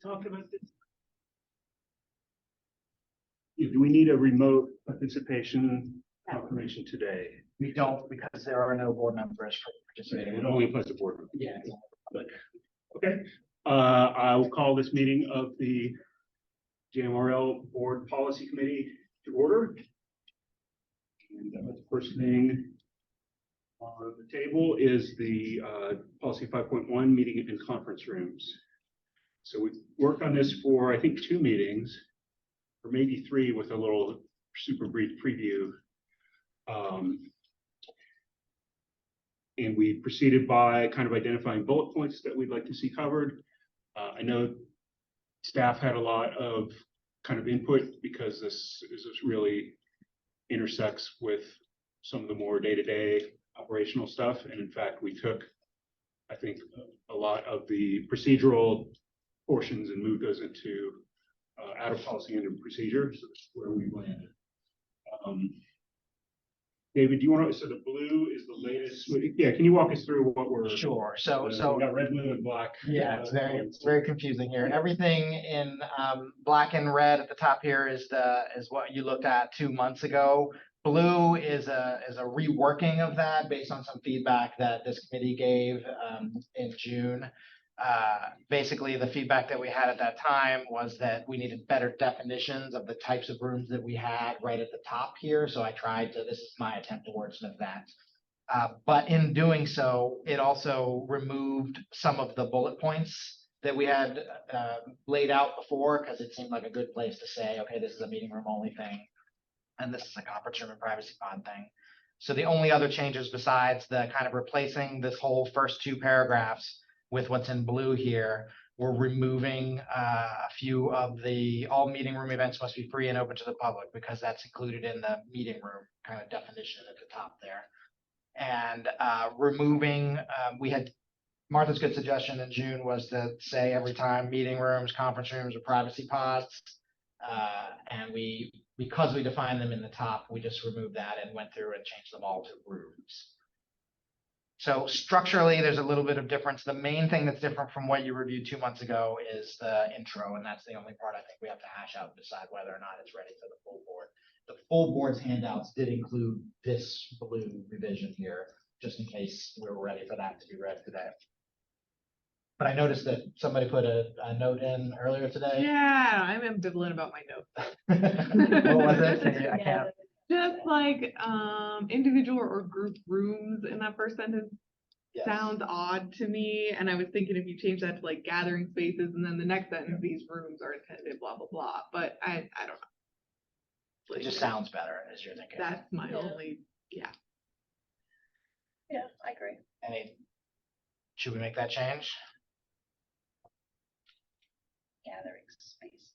talk about this? Do we need a remote participation confirmation today? We don't, because there are no board members participating. It only applies to board members. Yeah. Okay. I will call this meeting of the JMRL Board Policy Committee to order. And the first thing on the table is the Policy 5.1 meeting in conference rooms. So we've worked on this for, I think, 2 meetings, or maybe 3 with a little super brief preview. And we proceeded by kind of identifying bullet points that we'd like to see covered. I know staff had a lot of kind of input because this really intersects with some of the more day-to-day operational stuff. And in fact, we took, I think, a lot of the procedural portions and moved those into out of policy into procedure. So that's where we landed. David, do you want to, so the blue is the latest. Yeah, can you walk us through what we're. Sure. So we got red, blue, and black. Yeah, it's very confusing here. Everything in black and red at the top here is what you looked at 2 months ago. Blue is a reworking of that based on some feedback that this committee gave in June. Basically, the feedback that we had at that time was that we needed better definitions of the types of rooms that we had right at the top here. So I tried to, this is my attempt to wordsmith that. But in doing so, it also removed some of the bullet points that we had laid out before, because it seemed like a good place to say, okay, this is a meeting room only thing, and this is a conference room and privacy pod thing. So the only other changes besides the kind of replacing this whole first 2 paragraphs with what's in blue here, we're removing a few of the all meeting room events must be free and open to the public, because that's included in the meeting room kind of definition at the top there. And removing, we had Martha's good suggestion in June was to say every time meeting rooms, conference rooms, or privacy pods. And because we defined them in the top, we just removed that and went through and changed them all to rooms. So structurally, there's a little bit of difference. The main thing that's different from what you reviewed 2 months ago is the intro, and that's the only part I think we have to hash out and decide whether or not it's ready for the full board. The full board's handouts did include this blue revision here, just in case we were ready for that to be read today. But I noticed that somebody put a note in earlier today. Yeah, I'm ambivalent about my note. What was it? I can't. Just like individual or group rooms in that first sentence. Yes. Sounds odd to me, and I was thinking if you change that to like gathering spaces, and then the next sentence, these rooms are intended, blah blah blah. But I don't know. It just sounds better as you're thinking. That's my only, Yeah, I agree. Should we make that change? Gathering space.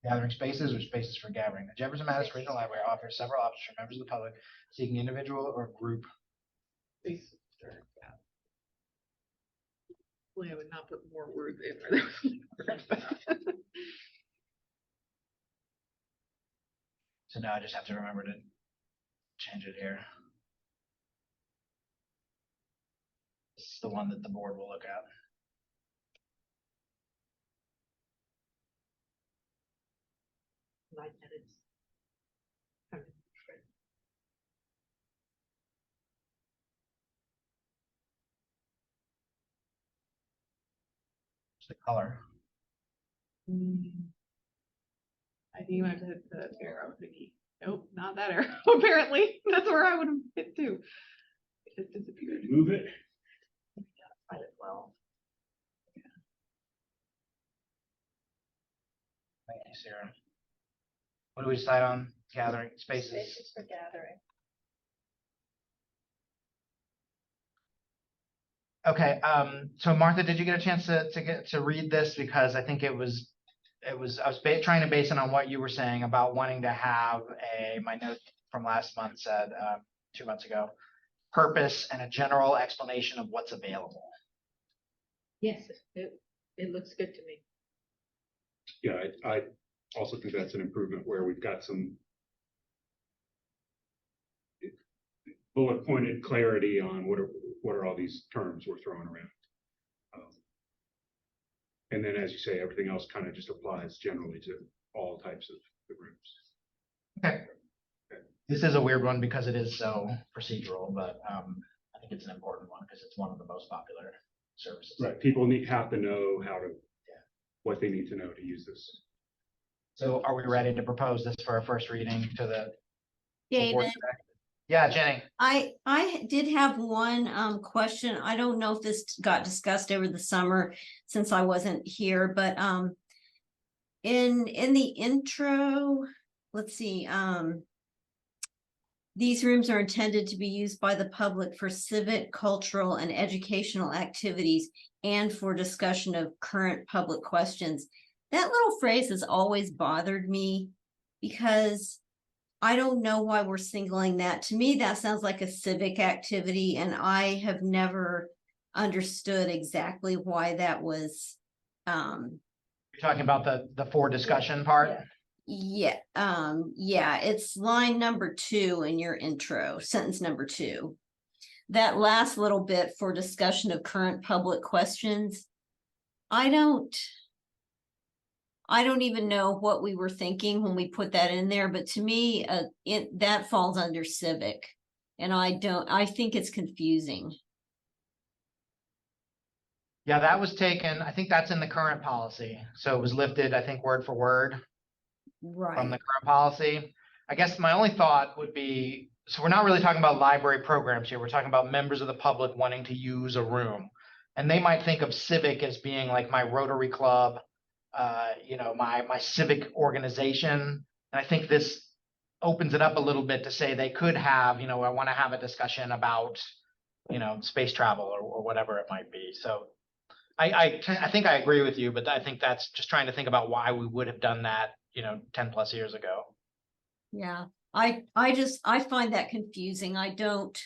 Gathering spaces or spaces for gathering. The Jefferson Madison Regional Library offers several options for members of the public seeking individual or group. Space. Yeah. Well, I would not put more words in there. So now I just have to remember to change it here. This is the one that the board will look at. Like that it's The color. I think you might have to hit the arrow thingy. Nope, not that arrow. Apparently, that's where I would have hit too. It just disappeared. Move it. Might as well. Thank you, Sarah. What do we decide on? Gathering spaces. Spaces for gathering. Okay. So Martha, did you get a chance to read this? Because I think I was trying to base it on what you were saying about wanting to have my note from last month said 2 months ago, purpose and a general explanation of what's available. Yes, it looks good to me. Yeah, I also think that's an improvement where we've got some bullet pointed clarity on what are all these terms we're throwing around. And then, as you say, everything else kind of just applies generally to all types of the rooms. Okay. This is a weird one because it is so procedural, but I think it's an important one because it's one of the most popular services. Right, people have to know what they need to know to use this. So are we ready to propose this for a first reading to the full board David, today? Yeah, Jenny. I did have one question. I don't know if this got discussed over the summer since I wasn't here, but in the intro, let's see, these rooms are intended to be used by the public for civic, cultural, and educational activities and for discussion of current public questions. That little phrase has always bothered me because I don't know why we're singling that. To me, that sounds like a civic activity, and I have never understood exactly why that was. You're talking about the for discussion part? Yeah, it's line number 2 in your intro, sentence number 2. That last little bit for discussion of current public questions. I don't even know what we were thinking when we put that in there, but to me, that falls under civic. And I think it's confusing. Yeah, that was taken, I think that's in the current policy. So it was lifted, I think, word for word from the Right. current policy. I guess my only thought would be, so we're not really talking about library programs here. We're talking about members of the public wanting to use a room. And they might think of civic as being like my Rotary Club, my civic organization. And I think this opens it up a little bit to say they could have, I want to have a discussion about, space travel or whatever it might be. So I think I agree with you, but I think that's just trying to think about why we would have done that, 10 plus years ago. Yeah. I find that confusing. I don't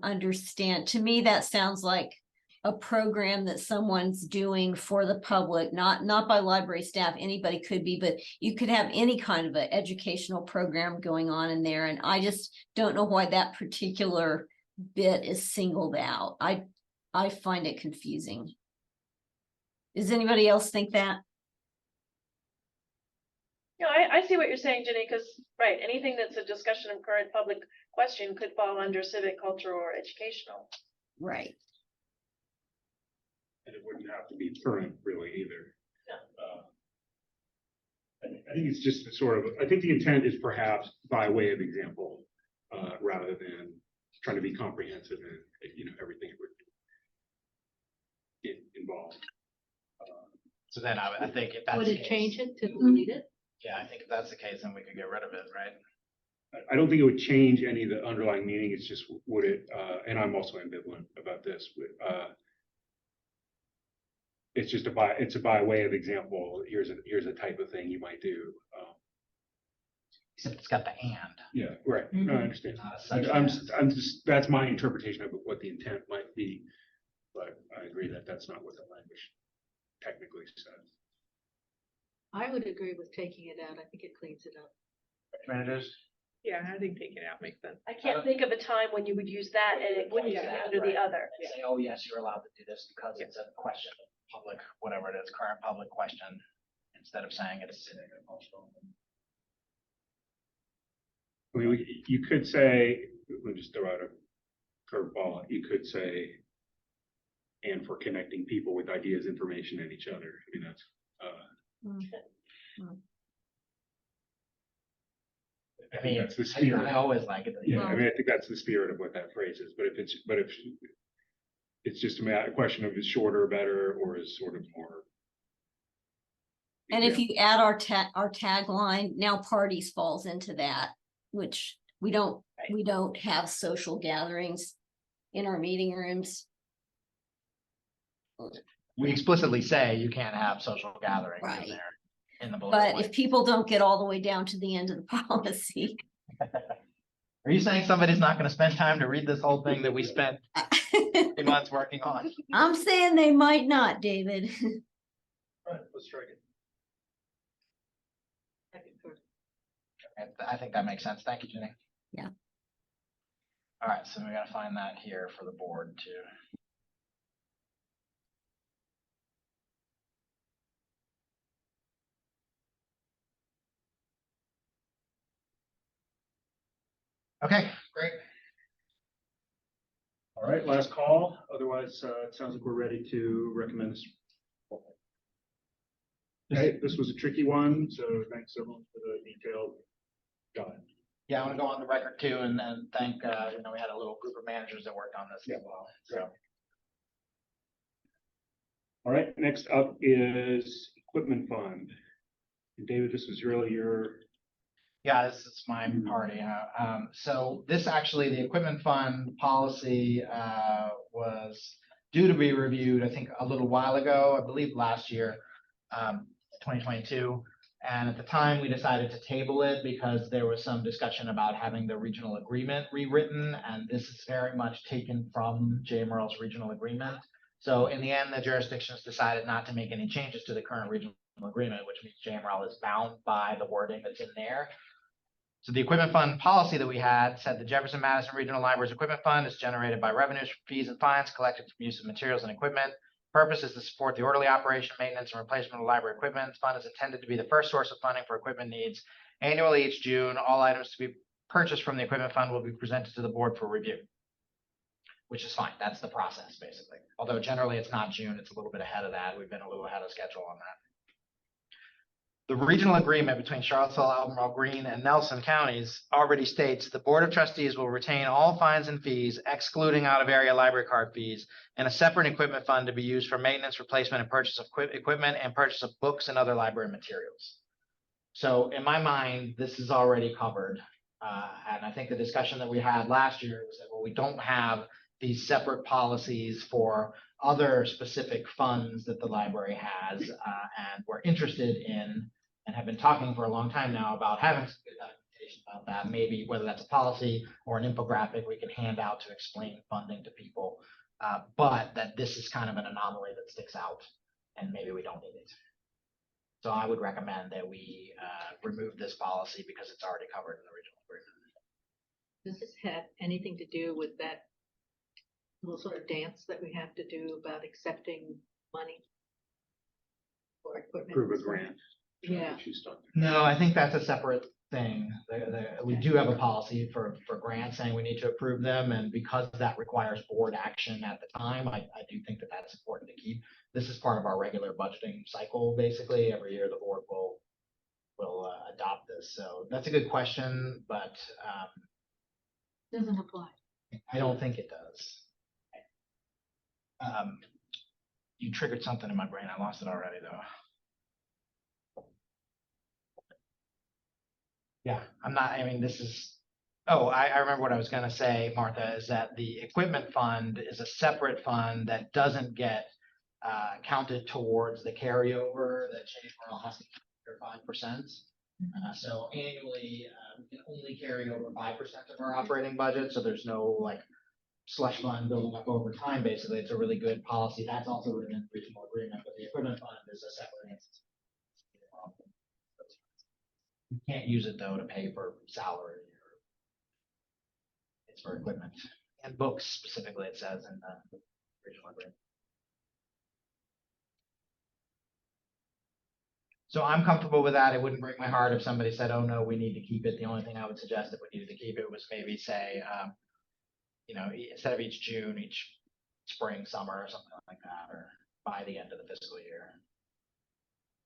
understand. To me, that sounds like a program that someone's doing for the public, not by library staff. Anybody could be, but you could have any kind of an educational program going on in there. And I just don't know why that particular bit is singled out. I find it confusing. Does anybody else think that? I see what you're saying, Jenny, because, right, anything that's a discussion of current public question could fall under civic, cultural, or educational. Right. And it wouldn't have to be current really either. I think it's just I think the intent is perhaps by way of example, rather than trying to be comprehensive and, everything would get involved. So then I think if that's Would the it case, change it to delete it? yeah, I think if that's the case, then we could get rid of it, right? I don't think it would change any of the underlying meaning. It's just, would it, and I'm also ambivalent about this, it's just it's a by way of example. Here's a type of thing you might do. Except it's got the and. Yeah, right. No, I understand. Not a such I'm just, that's my interpretation of what the intent might be. But I agree that that's not what the language technically says. I would agree with taking it out. I think it cleans it up. Managers? Yeah, I think taking it out makes sense. I can't think of a time when you would use that and it wouldn't be Yeah, under the other. Say, oh, yes, you're allowed to do this because it's a question, public, whatever it is, current public question, instead of saying it's civic or cultural. I mean, you could say, let me just throw out a curveball. You could say, and for connecting people with ideas, information, and each other. I mean, that's. I mean, that's the spirit. I always like it. Yeah, I mean, I think that's the spirit of what that phrase is. But if it's just a question of is shorter better, or is sort of more. And if you add our tagline, now parties falls into that, which we don't have social gatherings in our meeting rooms. We explicitly say you can't have social gatherings Right. in there. In the bullet But point. if people don't get all the way down to the end of the policy. Are you saying somebody's not going to spend time to read this whole thing that we spent 3 months working on? I'm saying they might not, David. Right, let's strike it. I think that makes sense. Thank you, Jenny. Yeah. All right, so we got to find that here for the board too. Okay, great. All right, last call. Otherwise, it sounds like we're ready to recommend this. Okay, this was a tricky one, so thanks everyone for the detailed guide. Yeah, I want to go on the record too and thank, we had a little group of managers that worked on this as well, so. All right, next up is equipment fund. And David, this was really your, Yeah, this is my party. So this actually, the equipment fund policy was due to be reviewed, I think, a little while ago, I believe last year, 2022. And at the time, we decided to table it because there was some discussion about having the regional agreement rewritten, and this is very much taken from JMRL's regional agreement. So in the end, the jurisdictions decided not to make any changes to the current regional agreement, which means JMRL is bound by the wording that's in there. So the equipment fund policy that we had said the Jefferson Madison Regional Library's equipment fund is generated by revenues from fees and fines collected from use of materials and equipment. Purpose is to support the orderly operation, maintenance, and replacement of library equipment. The fund is intended to be the first source of funding for equipment needs. Annually each June, all items to be purchased from the equipment fund will be presented to the board for review, which is fine. That's the process, basically. Although generally it's not June, it's a little bit ahead of that. We've been a little ahead of schedule on that. The regional agreement between Charlottesville, Albemarle, Greene, and Nelson counties already states the Board of Trustees will retain all fines and fees, excluding out-of-area library card fees, and a separate equipment fund to be used for maintenance, replacement, and purchase of equipment and purchase of books and other library materials. So in my mind, this is already covered. And I think the discussion that we had last year was that, well, we don't have these separate policies for other specific funds that the library has, and we're interested in and have been talking for a long time now about having some good documentation about that. Maybe whether that's a policy or an infographic we can hand out to explain funding to people. But that this is kind of an anomaly that sticks out and maybe we don't need it. So I would recommend that we remove this policy because it's already covered in the original agreement. Does this have anything to do with that little sort of dance that we have to do about accepting money for equipment? prove a grant. Yeah. She's talking. No, I think that's a separate thing. We do have a policy for grants saying we need to approve them, and because that requires board action at the time, I do think that that's important to keep. This is part of our regular budgeting cycle, basically. Every year the board will adopt this. So that's a good question, but Doesn't apply. I don't think it does. You triggered something in my brain. I lost it already, though. Yeah, this is, I remember what I was gonna say, Martha, is that the equipment fund is a separate fund that doesn't get counted towards the carryover that JMRL has to keep for 5%. So annually, we can only carry over 5% of our operating budget, so there's no like slush fund building up over time, basically. It's a really good policy. That's also written in the regional agreement, but the equipment fund is a separate entity. You can't use it though to pay for salary. It's for equipment and books specifically, it says in the original agreement. So I'm comfortable with that. It wouldn't break my heart if somebody said, oh no, we need to keep it. The only thing I would suggest if we needed to keep it was maybe say, instead of each June, each spring, summer, or something like that, or by the end of the fiscal year.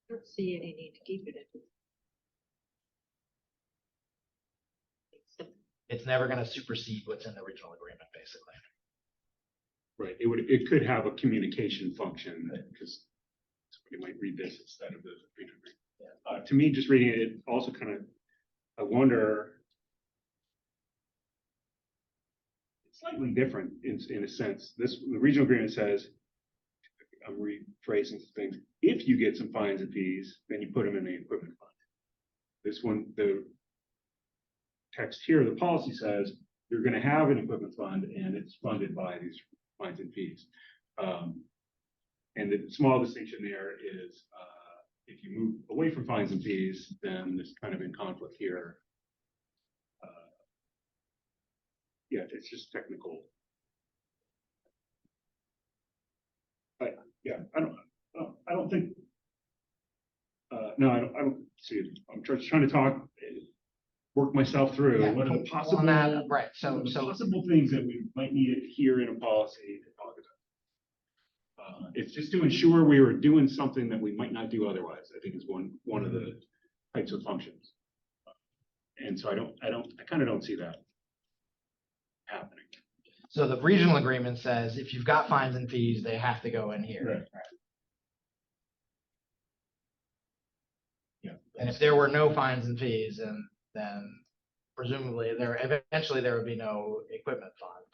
I don't see any need to keep it. It's never going to supersede what's in the original agreement, basically. Right, it could have a communication function because somebody might read this instead of the regional agreement. To me, just reading it, it also kind of, I wonder, it's slightly different in a sense. The regional agreement says, I'm rephrasing some things. If you get some fines and fees, then you put them in the equipment fund. This one, the text here, the policy says you're going to have an equipment fund and it's funded by these fines and fees. And the small distinction there is if you move away from fines and fees, then it's kind of in conflict here. Yeah, it's just technical. But yeah, I don't think. No, I don't see it. I'm just trying to talk. work myself through, Yeah, what are the on possible, that, right, what are the so possible things that we might need to hear in a policy to talk about. It's just to ensure we were doing something that we might not do otherwise, I think is one of the types of functions. And so I kind of don't see that happening. So the regional agreement says if you've got fines and fees, they have to go in here. Right. Yeah. And if there were no fines and fees, then presumably eventually there would be no equipment fund,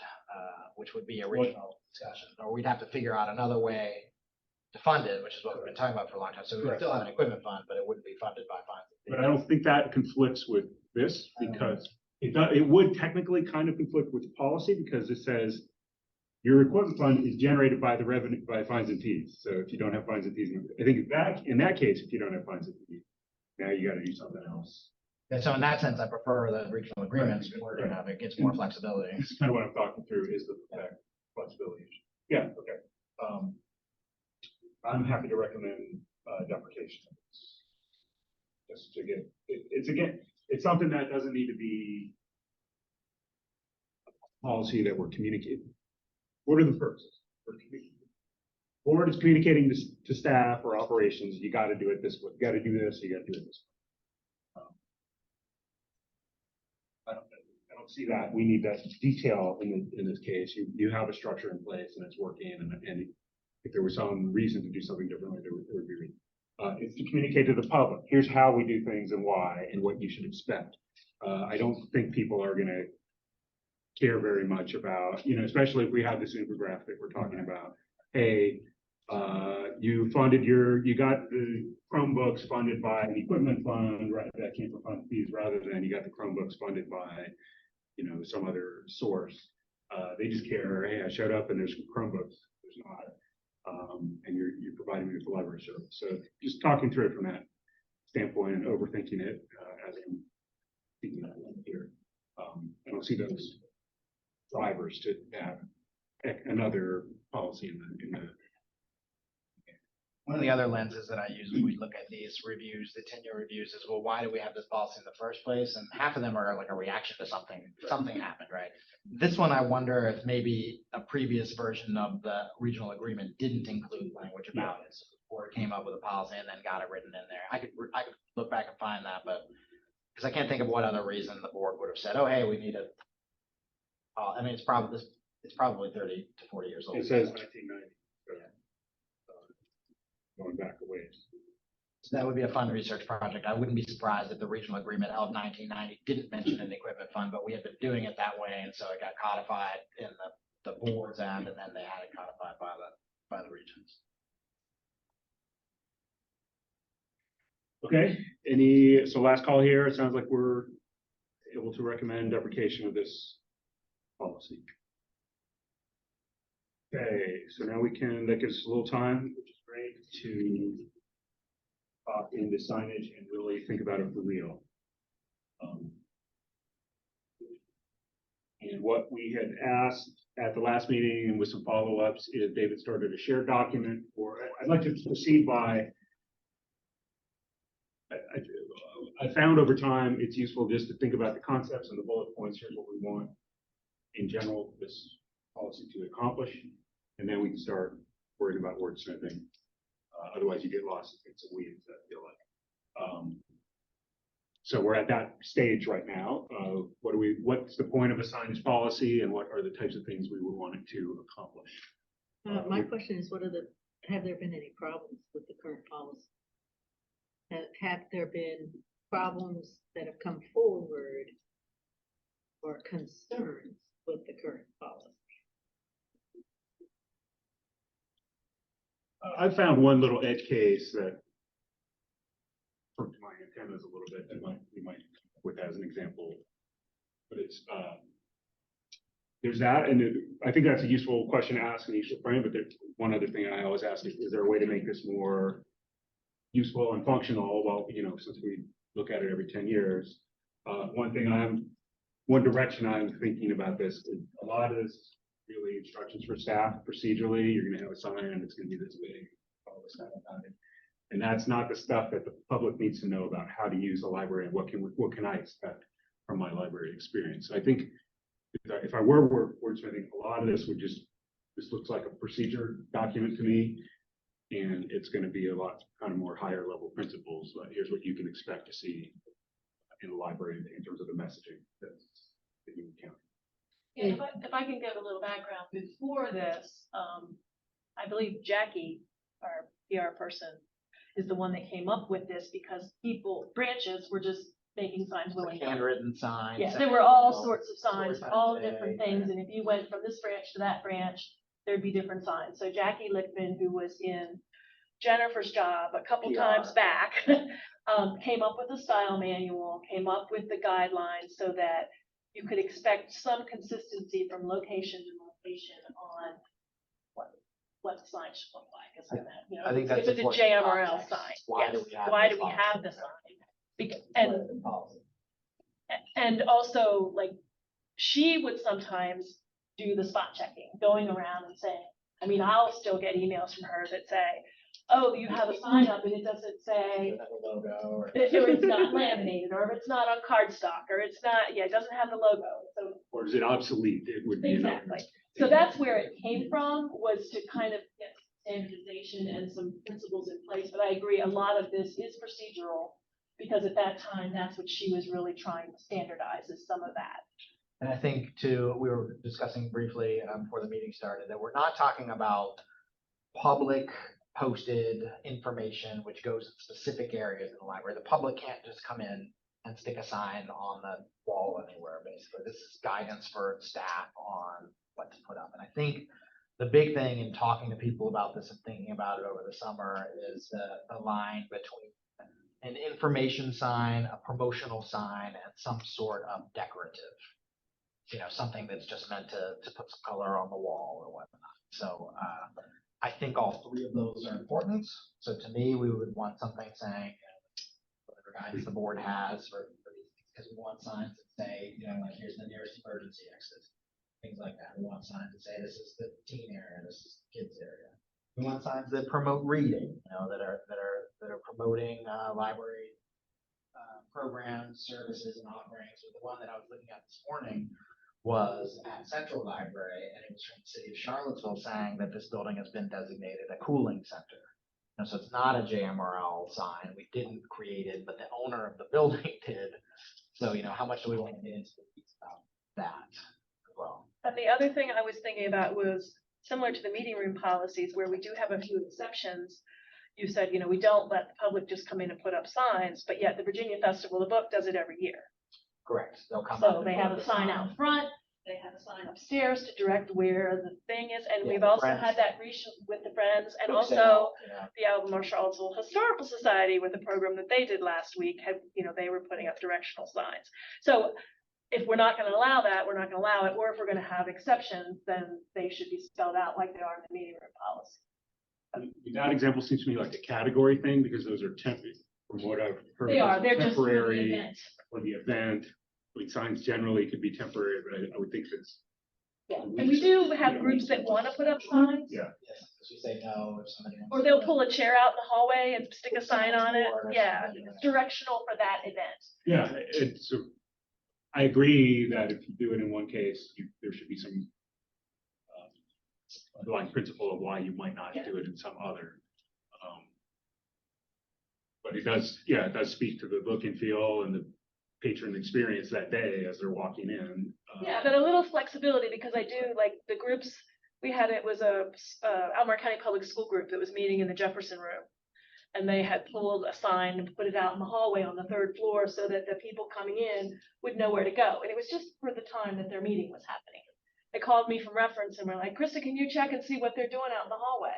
which would be a regional discussion, or we'd have to figure out another way to fund it, which is what we've been talking about for a long time. So we would Correct. still have an equipment fund, but it wouldn't be funded by fines and fees. But I don't think that conflicts with this because it would technically kind of conflict with the policy because it says your equipment fund is generated by the revenue, by fines and fees. So if you don't have fines and fees, I think in that case, if you don't have fines and fees, now you got to do something else. And so in that sense, I prefer the regional agreements, where it gives more flexibility. That's kind of what I'm talking through is the flexibility issue. Yeah, okay. I'm happy to recommend deprecation. Just to get, it's something that doesn't need to be a policy that we're communicating. What are the purposes? Board is communicating to staff or operations, you got to do it this way. You got to do this, you got to do it this way. I don't see that. We need that detail in this case. You have a structure in place and it's working, and if there was some reason to do something differently, there would be reason. It's to communicate to the public. Here's how we do things and why, and what you should expect. I don't think people are going to care very much about, especially if we have this infographic we're talking about. Hey, you got the Chromebooks funded by an equipment fund, right? That came from fund fees, rather than you got the Chromebooks funded by, some other source. They just care. Hey, I showed up and there's Chromebooks. There's not. And you're providing me with the library service. So just talking through it from that standpoint and overthinking it as I'm thinking about it here. I don't see those drivers to have another policy in the. One of the other lenses that I use when we look at these reviews, the tenure reviews, is, well, why do we have this policy in the first place? And half of them are like a reaction to something happened, right? This one, I wonder if maybe a previous version of the regional agreement didn't include language about it, or it came up with a policy and then got it written in there. I could look back and find that, but because I can't think of what other reason the board would have said, oh, hey, we need a. I mean, it's probably 30 to 40 years old. It says 1990. So, going back a ways. So that would be a fun research project. I wouldn't be surprised if the regional agreement of 1990 didn't mention an equipment fund, but we had been doing it that way, and so it got codified in the board's end, and then they had it codified by the regions. Okay. So last call here. It sounds like we're able to recommend deprecation of this policy. Okay, so now that gives us a little time, which is great, to talk into signage and really think about it for real. And what we had asked at the last meeting and with some follow-ups is David started a shared document I'd like to proceed by. I found over time it's useful just to think about the concepts and the bullet points. Here's what we want in general this policy to accomplish, and then we can start worrying about wordsmithing. Otherwise, you get lost in some weeds, I feel like. So we're at that stage right now. What's the point of a signage policy, and what are the types of things we would want it to accomplish? My question is, have there been any problems with the current policy? Have there been problems that have come forward or concerns with the current policy? I found one little edge case that perked my antennas a little bit that we might with as an example. But it's there's that, and I think that's a useful question to ask in each frame. But there's one other thing I always ask is there a way to make this more useful and functional? Well, since we look at it every 10 years, one direction I'm thinking about this is a lot of this really instructions for staff procedurally. You're going to have a sign and it's going to be this big, all this stuff about it. And that's not the stuff that the public needs to know about how to use the library and what can I expect. from my library experience. I think if I were wordsmithing, a lot of this looks like a procedure document to me. And it's going to be a lot kind of more higher level principles. But here's what you can expect to see in the library in terms of the messaging that you encounter. Yeah, if I can give a little background, before this, I believe Jackie, our PR person, is the one that came up with this because branches were just making signs willy-nilly. Handwritten signs. Yeah, there were all sorts of signs for all different things, and if you went from this branch to that branch, there'd be different signs. So Jackie Lickman, who was in Jennifer's job a couple PR. times back, came up with a style manual, came up with the guidelines so that you could expect some consistency from location to location on what the sign should look like. It's gonna, I think that's if it's a important JMRL context. sign, Why do yes. we have Why this do we policy? have the sign? What is the policy? And also, like, she would sometimes do the spot checking, going around and saying, I mean, I'll still get emails from her that say, oh, you have a sign up and it doesn't say, Does it have a logo or? or it's not laminated, or if it's not on cardstock, or it's not, it doesn't have the logo. So Or is it obsolete? It would be. exactly. So that's where it came from, was to kind of get standardization and some principles in place. But I agree, a lot of this is procedural, because at that time, that's what she was really trying to standardize, is some of that. And I think too, we were discussing briefly before the meeting started, that we're not talking about public posted information which goes in specific areas in the library. The public can't just come in and stick a sign on the wall anywhere, basically. This is guidance for staff on what to put up. And I think the big thing in talking to people about this and thinking about it over the summer is the line between an information sign, a promotional sign, and some sort of decorative. Something that's just meant to put some color on the wall or whatnot. So I think all three of those are important. So to me, we would want something saying whatever guidance the board has for these things, because we want signs that say, like, here's the nearest emergency exit, things like that. We want signs that say this is the teen area, this is the kids area. We want signs that promote reading, that are promoting library programs, services, and offerings. So the one that I was looking at this morning was at Central Library, and it was from the city of Charlottesville saying that this building has been designated a cooling center. So it's not a JMRL sign. We didn't create it, but the owner of the building did. So, how much do we want to get into the weeds about that as well? But the other thing I was thinking about was similar to the meeting room policies, where we do have a few exceptions. You said, we don't let the public just come in and put up signs, but yet the Virginia Festival of the Book does it every year. Correct. They'll come So up and they put have up a the sign out front, they have a sign upstairs to direct where the thing is, and Yeah, we've the also Friends. had that reach with the Friends, and Book also sale, yeah. the Albemarle Charlottesville Historical Society with the program that they did last week had, they were putting up directional signs. So if we're not gonna allow that, we're not gonna allow it, or if we're gonna have exceptions, then they should be spelled out like they are in the meeting room policy. That example seems to me like a category thing, because those are temporary, from what I've heard. They are, those they're just for the temporary event. for the event. Like, signs generally could be temporary, but I would think that's. Yeah, and we do have groups that wanna put up signs. Yeah. Yes, because we say no if somebody wants. Or they'll pull a chair out in the hallway and stick a sign on it. Or Yeah, something, it's directional for that event. Yeah, it's, I agree that if you do it in one case, there should be some underlying principle of why you might not do it in some other. But it does speak to the look and feel and the patron experience that day as they're walking in. Yeah, but a little flexibility, because I do like the groups, it was a Albemarle County Public School group that was meeting in the Jefferson room. And they had pulled a sign and put it out in the hallway on the 3rd floor so that the people coming in would know where to go. And it was just for the time that their meeting was happening. They called me from reference and were like, Krista, can you check and see what they're doing out in the hallway?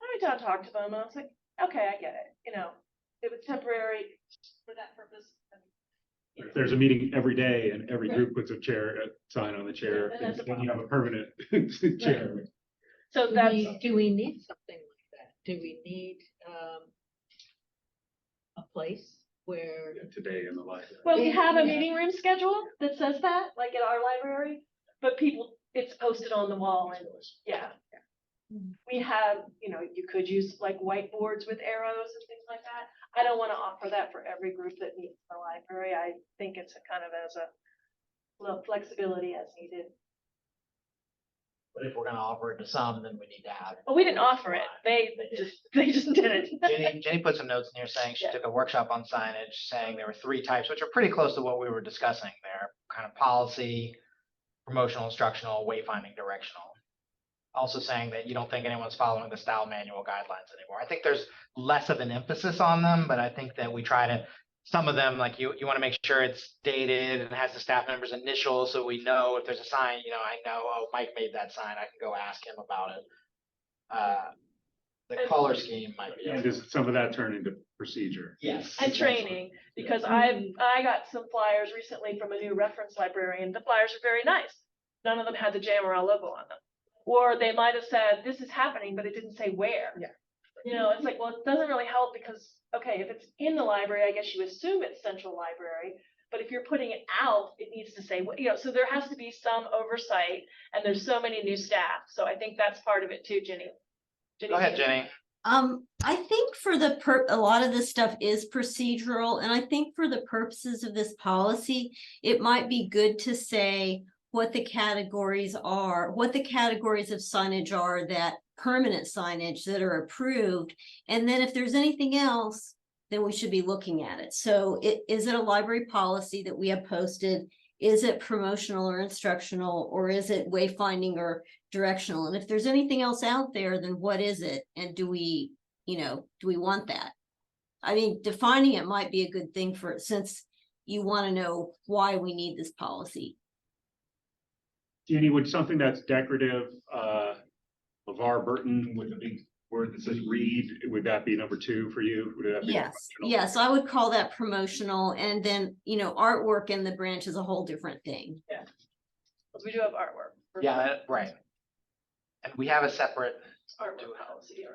I went down and talked to them, and I was like, okay, I get it. It was temporary for that purpose. If there's a meeting every day and every group puts a sign on the chair, Yeah, that's a then you have a permanent chair. So that's, Do we need something like that? Do we need, a place where, Today in the library. well, we have a Yeah. meeting room schedule that says that, like at our library, but it's posted on the wall and, yeah. We have, you could use like whiteboards with arrows and things like that. I don't want to offer that for every group that meets the library. I think it's a kind of as a little flexibility as needed. But if we're gonna offer it to some, then we need to have. But we didn't offer it. They just did it. Jenny put some notes in here saying she Yeah. took a workshop on signage, saying there were 3 types, which are pretty close to what we were discussing there. Kind of policy, promotional, instructional, wayfinding, directional. Also saying that you don't think anyone's following the style manual guidelines anymore. I think there's less of an emphasis on them, but I think that we try to, some of them, like you want to make sure it's dated and has the staff member's initials, so we know if there's a sign, I know, oh, Mike made that sign, I can go ask him about it. The color scheme might be. And does some of that turn into procedure? Yes. And training, because I got some flyers recently from a new reference librarian. The flyers are very nice. None of them had the JMRL logo on them. Or they might have said, this is happening, but it didn't say where. Yeah. It's like, well, it doesn't really help because, okay, if it's in the library, I guess you assume it's central library. But if you're putting it out, it needs to say, so there has to be some oversight, and there's so many new staff. So I think that's part of it too, Jenny. Go ahead, Jenny. I think for a lot of this stuff is procedural, and I think for the purposes of this policy, it might be good to say what the categories are, what the categories of signage are, that permanent signage that are approved. And then if there's anything else, then we should be looking at it. So is it a library policy that we have posted? Is it promotional or instructional, or is it wayfinding or directional? And if there's anything else out there, then what is it? And do we want that? I mean, defining it might be a good thing since you want to know why we need this policy. Jenny, would something that's decorative, LeVar Burton with a big word that says read, would that be number 2 for you? Would that be Yes, I would call that promotional, and then, artwork in the branch is a whole different thing. Yeah. Because we do have artwork. Yeah, right. And we have a separate. Artwork policy.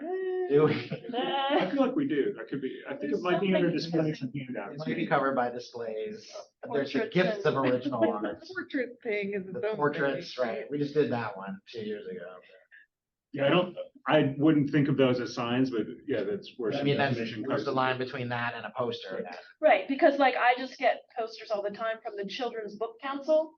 Do we? I feel like we do. That could be, I think it might be under displays and handouts. It might be covered by displays. There's the Portraits gifts of and- original on it. The portrait thing is its The own portraits, thing. right. We just did that one 2 years ago. Yeah, I wouldn't think of those as signs, but yeah, that's where. I some mean, definition where's comes the in. line between that and a poster? Right, because like I just get posters all the time from the Children's Book Council,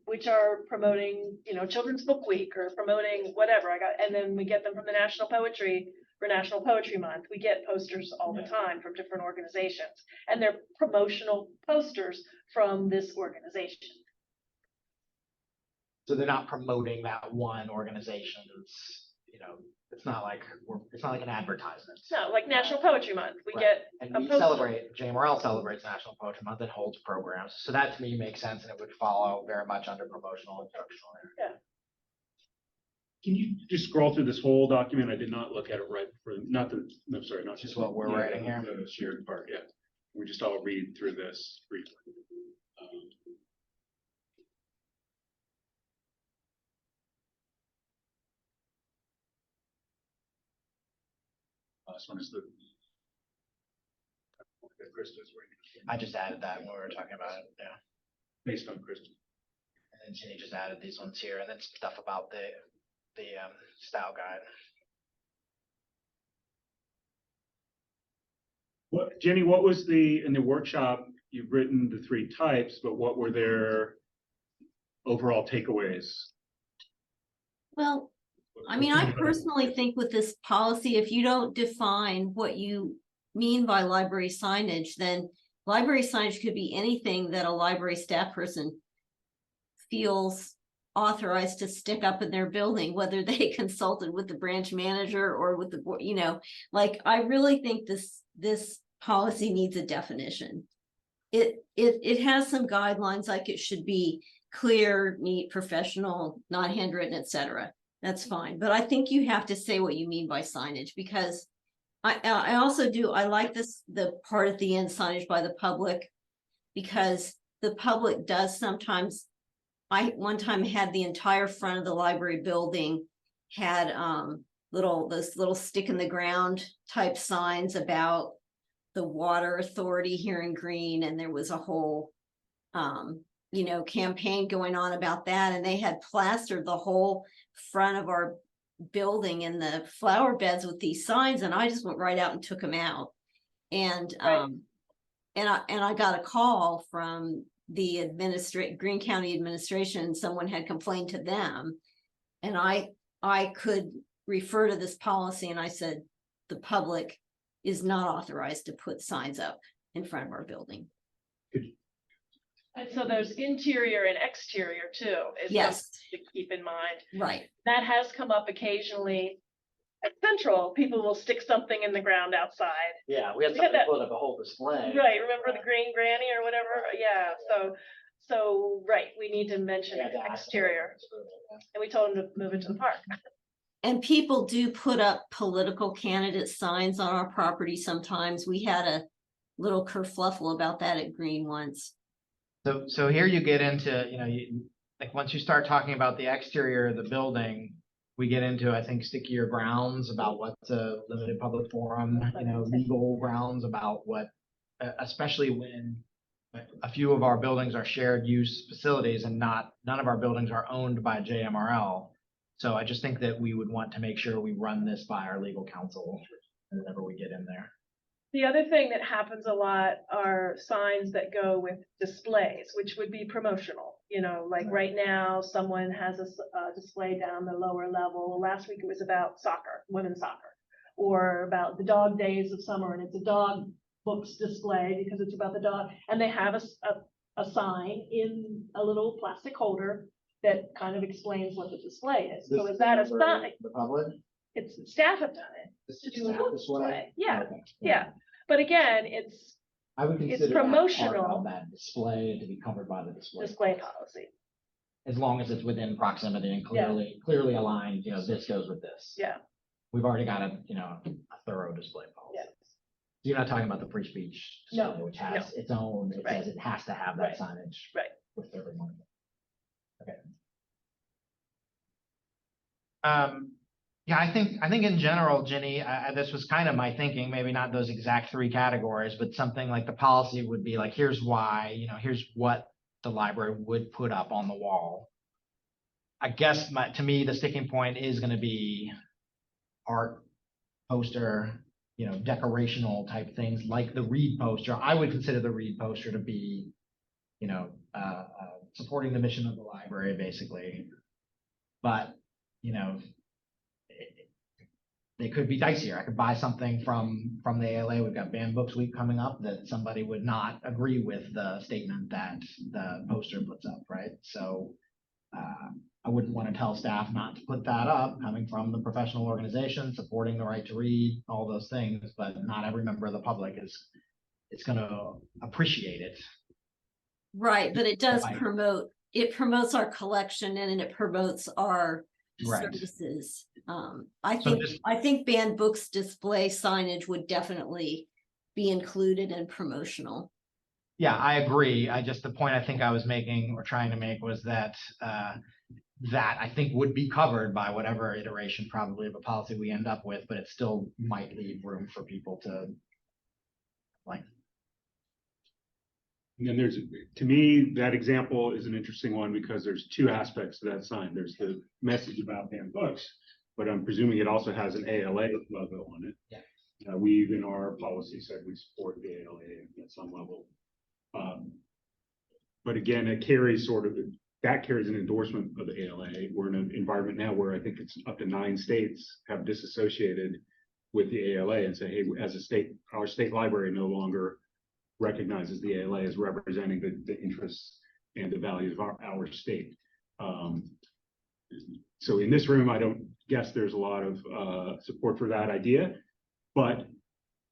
which are promoting, Children's Book Week or promoting whatever. And then we get them from the National Poetry for National Poetry Month. We get posters all the time from different organizations, and they're promotional posters from this organization. So they're not promoting that one organization. It's not like an advertisement. No, like National Poetry Month, we get And a we poster. celebrate, JMRL celebrates National Poetry Month and holds programs. So that to me makes sense, and it would follow very much under promotional instructional. Can you just scroll through this whole document? I did not look at it right for, not Just what we're writing here? The shared part, yeah. We just all read through this briefly. Last one is the. Krista's reading, I just added that when we were talking about it, yeah. based on Krista. And then Jenny just added these ones here, and then stuff about the style guide. Jenny, what was in the workshop, you've written the 3 types, but what were their overall takeaways? Well, I mean, I personally think with this policy, if you don't define what you mean by library signage, then library signage could be anything that a library staff person feels authorized to stick up in their building, whether they consulted with the branch manager or with the board, like, I really think this policy needs a definition. It has some guidelines, like it should be clear, neat, professional, not handwritten, etc. That's fine. But I think you have to say what you mean by signage, because I also I like the part at the end, signage by the public, because the public does sometimes. I one time had the entire front of the library building had those little stick in the ground type signs about the water authority here in Green, and there was a whole campaign going on about that, and they had plastered the whole front of our building in the flower beds with these signs, and I just went right out and took them out. And, Right. and I got a call from the Greene County administration, someone had complained to them. And I could refer to this policy and I said, the public is not authorized to put signs up in front of our building. And so there's interior and exterior too. Is Yes. something to keep in mind. Right. That has come up occasionally. At Central, people will stick something in the ground outside. Yeah, we had We had somebody that- put up a whole display. Right, remember the green granny or whatever? Yeah, so, right, we need to mention We had to ask them. exterior. And we told them to move it to the park. And people do put up political candidate signs on our property sometimes. We had a little kerfluffle about that at Green once. So here you get into, like, once you start talking about the exterior of the building, we get into, I think, stickier grounds about what's a limited public forum, legal grounds about what, especially when a few of our buildings are shared use facilities and none of our buildings are owned by JMRL. So I just think that we would want to make sure we run this by our legal counsel whenever we get in there. The other thing that happens a lot are signs that go with displays, which would be promotional. Like right now, someone has a display down the lower level. Last week it was about soccer, women's soccer, or about the dog days of summer, and it's a dog books display because it's about the dog. And they have a sign in a little plastic holder that kind of explains what the display is. So is that a sign? The public? It's staff have done it. To do a little display. Yeah, Okay. yeah. But again, it's I would It's consider that part promotional. of that display to be covered by the display. display policy. As long as it's within proximity and clearly aligned, this goes with this. Yeah. We've already got a thorough display policy. Yeah. You're not talking about the free speech display, No, which has its own, it Right. says it has to have that signage. Right. With everyone. Okay. Yeah, I think in general, Ginny, this was kind of my thinking, maybe not those exact three categories, but something like the policy would be like, here's why, here's what the library would put up on the wall. I guess to me, the sticking point is going to be art, poster, decorational type things like the Reed poster. I would consider the Reed poster to be, supporting the mission of the library, basically. But, they could be dicier. I could buy something from the ALA. We've got Banned Books Week coming up that somebody would not agree with the statement that the poster puts up, right? So I wouldn't want to tell staff not to put that up, coming from the professional organization, supporting the right to read, all those things, but not every member of the public is going to appreciate it. Right, but it does Right. promotes our collection and it promotes our Right. services. So I think banned books display signage would definitely be included in promotional. Yeah, I agree. The point I think I was making or trying to make was that that I think would be covered by whatever iteration probably of a policy we end up with, but it still might leave room for people to like. And then to me, that example is an interesting one because there's two aspects to that sign. There's the message about banned books, but I'm presuming it also has an ALA logo on it. Yeah. We, in our policy, said we support the ALA at some level. But again, that carries an endorsement of the ALA. We're in an environment now where I think it's up to 9 states have disassociated with the ALA and say, hey, as a state, our state library no longer recognizes the ALA as representing the interests and the values of our state. So in this room, I don't guess there's a lot of support for that idea, but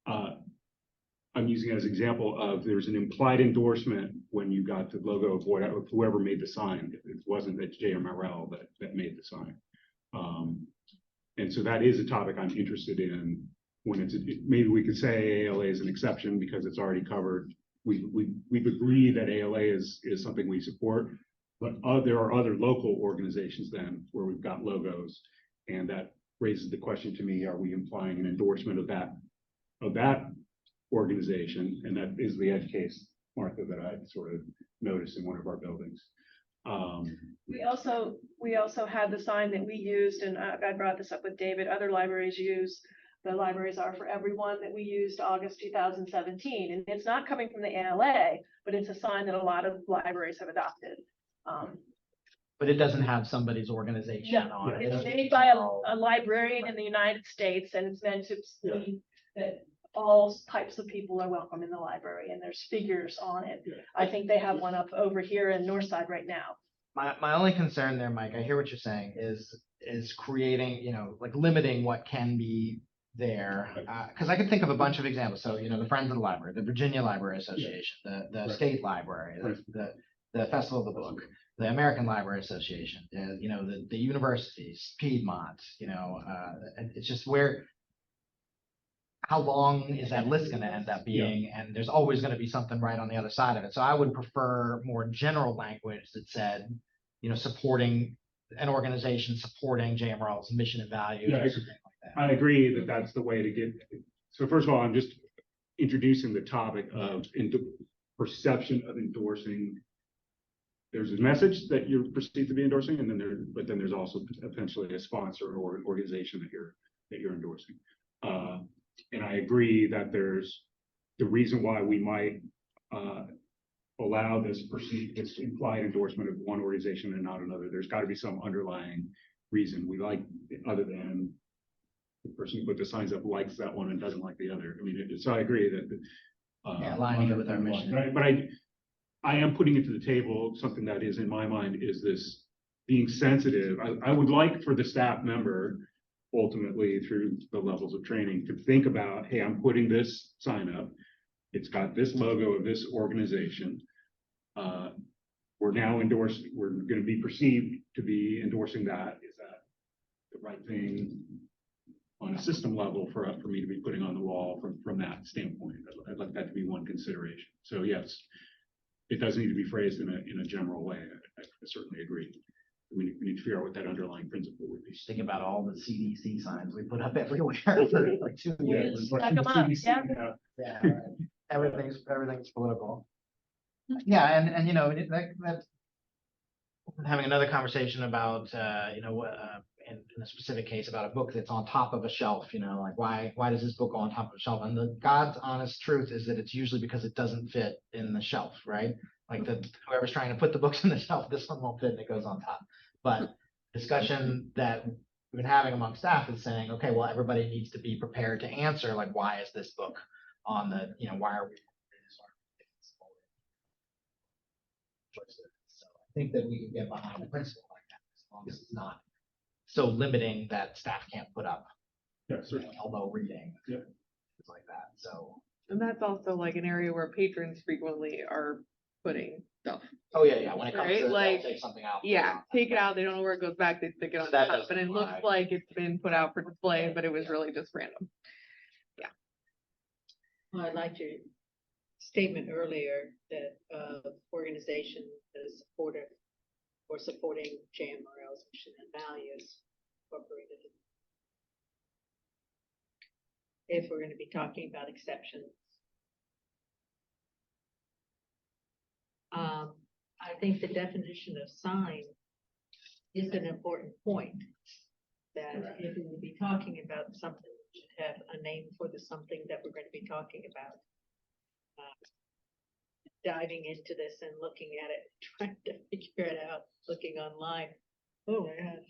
I'm using it as an example of there's an implied endorsement when you got the logo of whoever made the sign. It wasn't the JMRL that made the sign. And so that is a topic I'm interested in. When maybe we could say ALA is an exception because it's already covered. We've agreed that ALA is something we support, but there are other local organizations then where we've got logos, and that raises the question to me: are we implying an endorsement of that organization? And that is the edge case, Martha, that I sort of noticed in one of our buildings. We also had the sign that we used, and I brought this up with David. Other libraries use the libraries are for everyone that we used August 2017. And it's not coming from the ALA, but it's a sign that a lot of libraries have adopted. But it doesn't have somebody's organization on it. It's made by a librarian in the United States, and it's meant to mean that all types of people are welcome in the library, and there's figures on it. I think they have one up over here in Northside right now. My only concern there, Mike, I hear what you're saying, is creating, like limiting what can be there. Because I could think of a bunch of examples. So, the Friends of the Library, the Virginia Library Association, the State Library, the Festival of the Book, the American Library Association, the universities, Piedmont, and it's just how long is that list going to end up being? And there's always going to be something right on the other side of it. So I would prefer more general language that said, supporting an organization, supporting JMRL's mission and values, or something like that. I agree that that's the way to get. So first of all, I'm just introducing the topic of perception of endorsing. There's a message that you're perceived to be endorsing, and then there's also potentially a sponsor or an organization that you're endorsing. And I agree that there's the reason why we might allow this implied endorsement of one organization and not another. There's got to be some underlying reason we like, other than the person who put the signs up likes that one and doesn't like the other. I mean, so I agree that aligning it with our mission. But I am putting into the table something that is in my mind is this being sensitive. I would like for the staff member, ultimately through the levels of training, to think about, hey, I'm putting this sign up. It's got this logo of this organization. We're now endorsing, we're going to be perceived to be endorsing that. Is that the right thing on a system level for me to be putting on the wall from that standpoint? I'd like that to be one consideration. So yes, it does need to be phrased in a general way. I certainly agree. We need to figure out what that underlying principle would be. Think about all the CDC signs we put up everywhere for like 2 years. Stack 'em up, yeah. Yeah, right. Everything's political. Yeah, and that having another conversation about in a specific case about a book that's on top of a shelf, like why does this book go on top of a shelf? And the God's honest truth is that it's usually because it doesn't fit in the shelf, right? Like whoever's trying to put the books in the shelf, this one won't fit and it goes on top. But discussion that we've been having among staff is saying, okay, well, everybody needs to be prepared to answer, like, why is this book on the, why are we? So I think that we can get behind a principle like that, as long as it's not so limiting that staff can't put up elbow reading, things like that. So, And that's also like an area where patrons frequently are putting stuff. oh yeah, when it comes Right, to like, take something out. Yeah, take it out. They don't know where it goes back. They stick it on That top, doesn't and it looks apply. like it's been put out for display, but it was really just random. Well, I liked your statement earlier that organization is supportive or supporting JMRL's mission and values incorporated. If we're going to be talking about exceptions, I think the definition of sign is an important point. That if we would be talking about something, we should have a name for the something that we're going to be talking about. Diving into this and looking at it, trying to figure it out, looking online. Oh my gosh,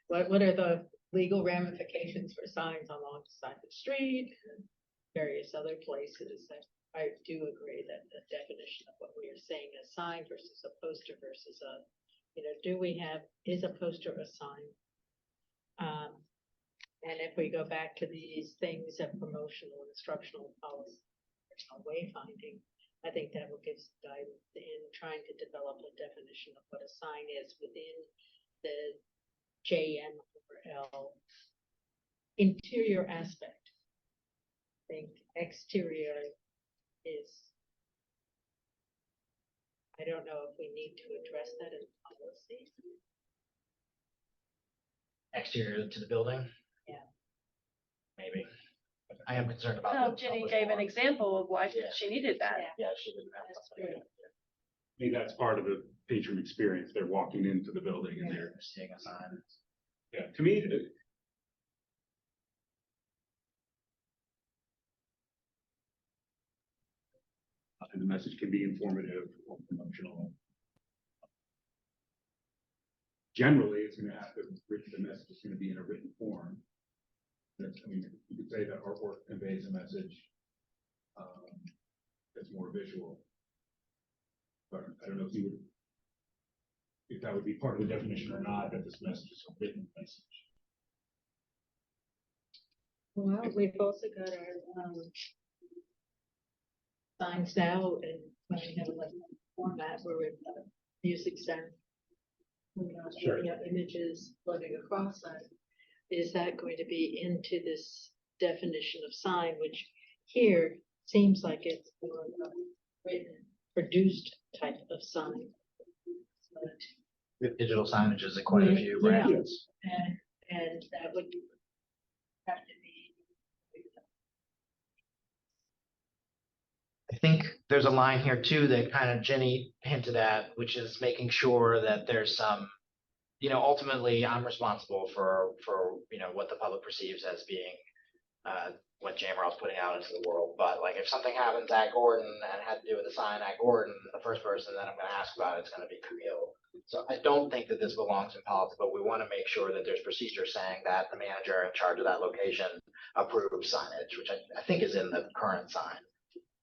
what are the legal ramifications for signs alongside the street and various other places? I do agree that the definition of what we are saying, a sign versus a poster versus a, is a poster a sign? And if we go back to these things of promotional and instructional policy, wayfinding, I think that will give some guidance in trying to develop a definition of what a sign is within the JMRL interior aspect. I think exterior is, I don't know if we need to address that in policy. Exterior to the building? Yeah. Maybe. I am concerned about. No, the Ginny public gave an forum. example of why Yeah. she needed that. Yeah, she didn't have something. Maybe that's part of the patron experience. They're walking into the building and they're Seeing a sign. to me, message can be informative or promotional. Generally, it's gonna have to, the message is gonna be in a written form. That's, I mean, you could say that artwork conveys a message, that's more visual. But I don't know if you would, if that would be part of the definition or not, that this message is a written message. Well, we've also got our signs now, and we have like a format where we have music sound. Sure. Putting up images floating across that. Is that going to be into this definition of sign, which here seems like it's more of a written, produced type of sign? But, With digital signage is quite a few, right? Yeah. Yes. and that would have to be. I think there's a line here too that kind of Jenny hinted at, which is making sure that there's some, ultimately I'm responsible for, what the public perceives as being, what JMRL is putting out into the world. But like if something happens at Gordon and had to do with a sign at Gordon, the first person that I'm going to ask about it is going to be Camille. So I don't think that this belongs in policy, but we want to make sure that there's procedure saying that the manager in charge of that location approves signage, which I think is in the current sign.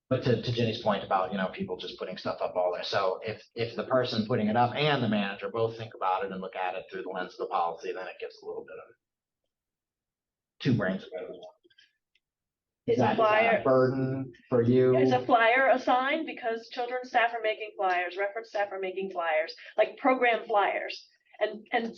But to Jenny's point about, people just putting stuff up all there. So if the person putting it up and the manager both think about it and look at it through the lens of the policy, then it gives a little bit of two brains together as one. Is that a burden for you? Is a flyer a sign? Because children's staff are making flyers, reference staff are making flyers, like program flyers. And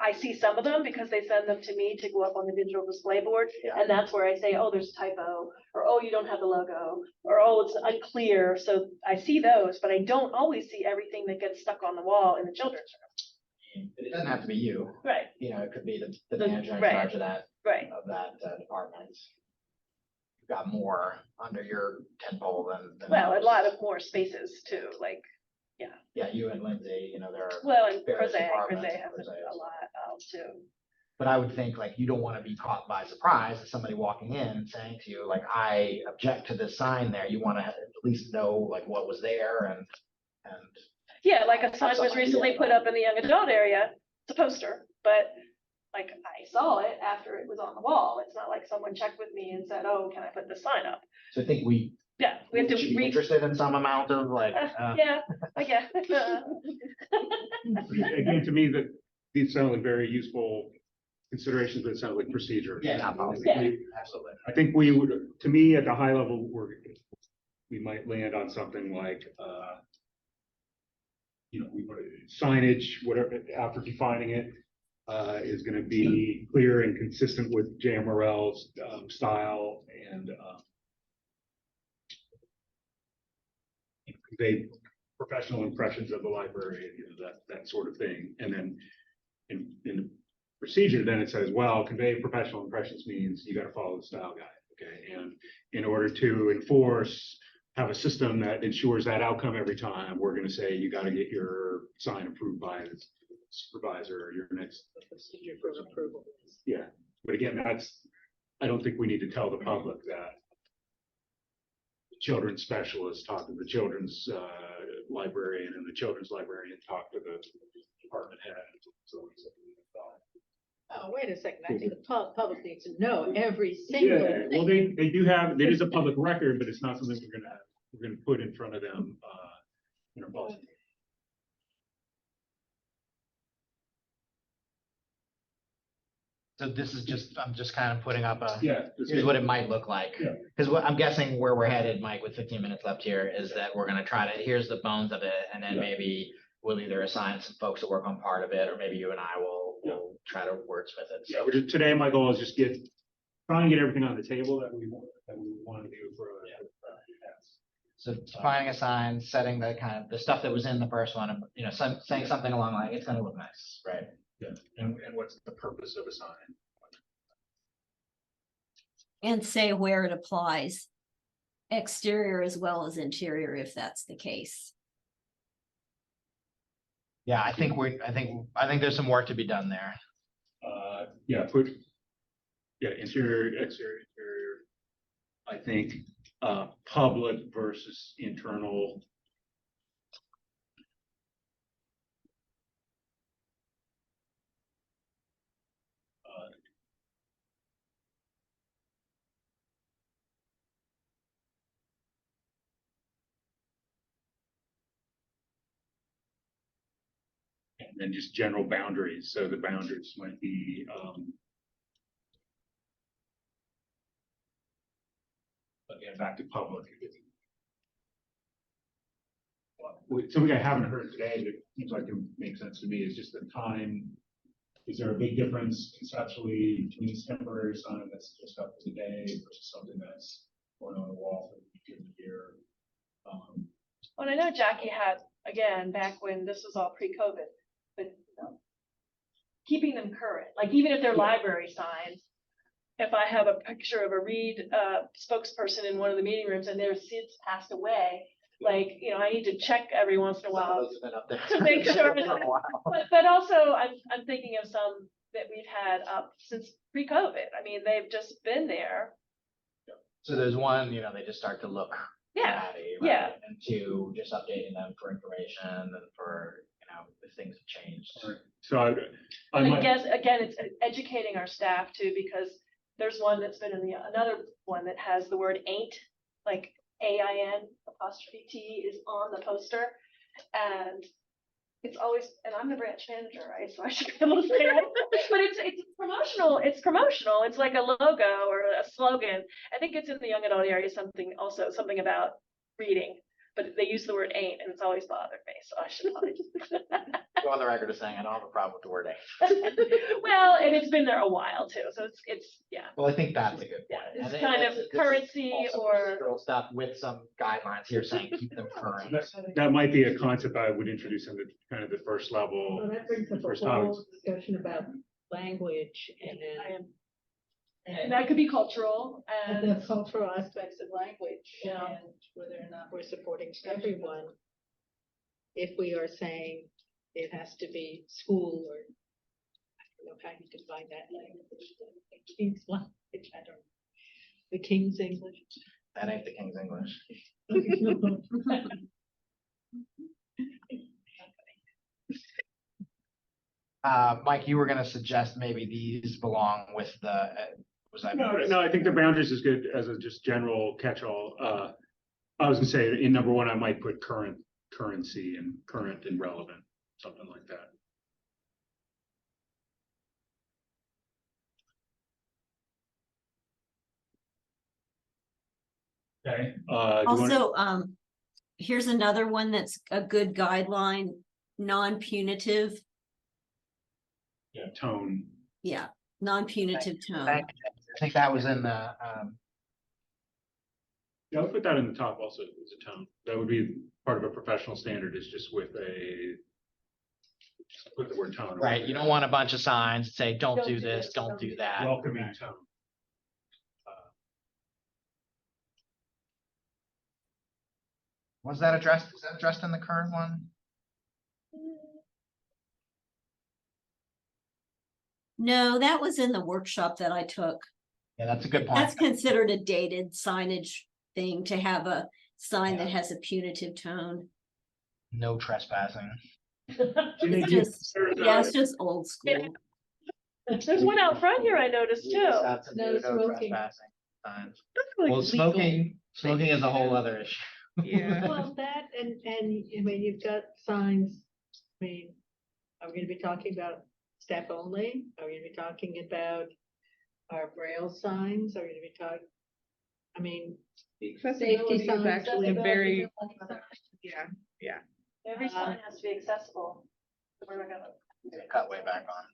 I see some of them because they send them to me to go up on the digital display board. Yeah. And that's where I say, oh, there's a typo, or oh, you don't have the logo, or oh, it's unclear. So I see those, but I don't always see everything that gets stuck on the wall in the children's room. It doesn't have to be you. Right, It could be the The- manager in right. charge of that right. department. You've got more under your tent pole than Well, a most. lot of more spaces too, like, Yeah, you and Lindsay, there are. well, and various Crozet departments has and Crozet. a lot too. But I would think like you don't want to be caught by surprise as somebody walking in and saying to you, like, I object to this sign there. You want to at least know like what was there and. Yeah, like a sign Have some was recently idea. put up in the young adult area, it's a poster, but like I saw it after it was on the wall. It's not like someone checked with me and said, oh, can I put this sign up? So I think we Yeah, we have to should be read. interested in some amount of like. Yeah, I guess. Again, to me, that these sound like very useful considerations, but it sounds like procedure. Yeah, not policy. Yeah. Absolutely. I think we would, to me, at the high level, we might land on something like, we put signage, whatever, after defining it, is gonna be clear and consistent with JMRL's, style and, convey professional impressions of the library, that sort of thing. And then in the procedure, then it says, well, convey professional impressions means you gotta follow the style guide, okay? And in order to have a system that ensures that outcome every time, we're gonna say, you gotta get your sign approved by the supervisor or your next. Procedure for approval. Yeah, but again, I don't think we need to tell the public that. The children's specialist talk to the children's librarian, and the children's librarian talk to the department head. So Oh, wait a second, I think the public needs to know every single yeah, well, thing. they do have, it is a public record, but it's not something we're gonna put in front of them in our policy. So this is just, I'm just kind of putting up Yeah. here's what it might look like. Yeah. Because what I'm guessing where we're headed, Mike, with 15 minutes left here, is that we're gonna try to, here's the bones of it, and then Yeah. maybe we'll either assign some folks to work on part of it, or maybe you and I will try to wordsmith it. Yeah, today my goal is just try and get everything on the table that we want to do for. So defining a sign, setting the kind of the stuff that was in the first one, and, saying something along like, it's gonna look nice, right? Yeah, and what's the purpose of a sign? And say where it applies. Exterior as well as interior, if that's the case. Yeah, I think there's some work to be done there. Interior, exterior, I think, public versus internal. And then just general boundaries. So the boundaries might be, again, back to public. Something I haven't heard today that seems like it makes sense to me is just the time. Is there a big difference conceptually between this temporary sign that's just up for the day versus something that's going on the wall for a given year? Well, I know Jackie had, again, back when this was all pre-COVID, but keeping them current, like even if they're library signs, if I have a picture of a Reed spokesperson in one of the meeting rooms and their seats passed away, like, I need to check every once in a while to make sure. But also I'm thinking of some that we've had up since pre-COVID. I mean, they've just been there. So there's one, they just start to look. Yeah, ratty, yeah. right? And two, just updating them for information and for, if things have changed. So I guess, again, it's educating our staff too, because there's one that's been in another one that has the word ain't, like AIN''T is on the poster. And it's always, and I'm the branch manager, right? So I should be able to say it. But it's promotional. It's promotional. It's like a logo or a slogan. I think it's in the young adult area, something about reading. But they use the word ain't, and it's always bothered me, so I should probably just Go on the record as saying I don't have a problem with the word ain't. Well, and it's been there a while too, so it's yeah. Well, I think that's a good point. Yeah, it's And kind of it's currency also or procedural stuff with some guidelines here saying keep them current. that might be a concept I would introduce in the kind of the first level. Well, that brings up first a whole topics. discussion about language and that could be cultural and and the cultural aspects of language Yeah. and whether or not we're supporting everyone. If we are saying it has to be school or, I don't know how you define that language, the King's language, I don't know. The King's English. That ain't the King's English. Mike, you were gonna suggest maybe these belong with the, No, I think the boundaries is good as a just general catch-all. I was gonna say in number one, I might put currency and current and relevant, something like that. Okay. Do you wanna- Also, here's another one that's a good guideline, non-punitive. Yeah, tone. Yeah, non-punitive tone. I think that was in the, Yeah, I'll put that in the top also as a tone. That would be part of a professional standard is just with just put the word tone. right, you don't want a bunch of signs that say, don't Don't do do this, this, don't don't do do that. Welcoming tone. Was that addressed in the current one? No, that was in the workshop that I took. Yeah, that's a good point. That's considered a dated signage thing to have a sign that has a punitive tone. No trespassing. It's just, yeah, it's just old school. there's one out front here I noticed We too. just have to No do smoking. trespassing signs. That's like Well, legal. smoking is a whole other issue. Yeah. Well, that and I mean, you've got signs, I mean, are we gonna be talking about staff only? Are we gonna be talking about our braille signs? Are we gonna be talking, I mean, Accessibility is signs, actually a very, accessibility. yeah. Every sign has to be accessible. We're not gonna. Cut way back on.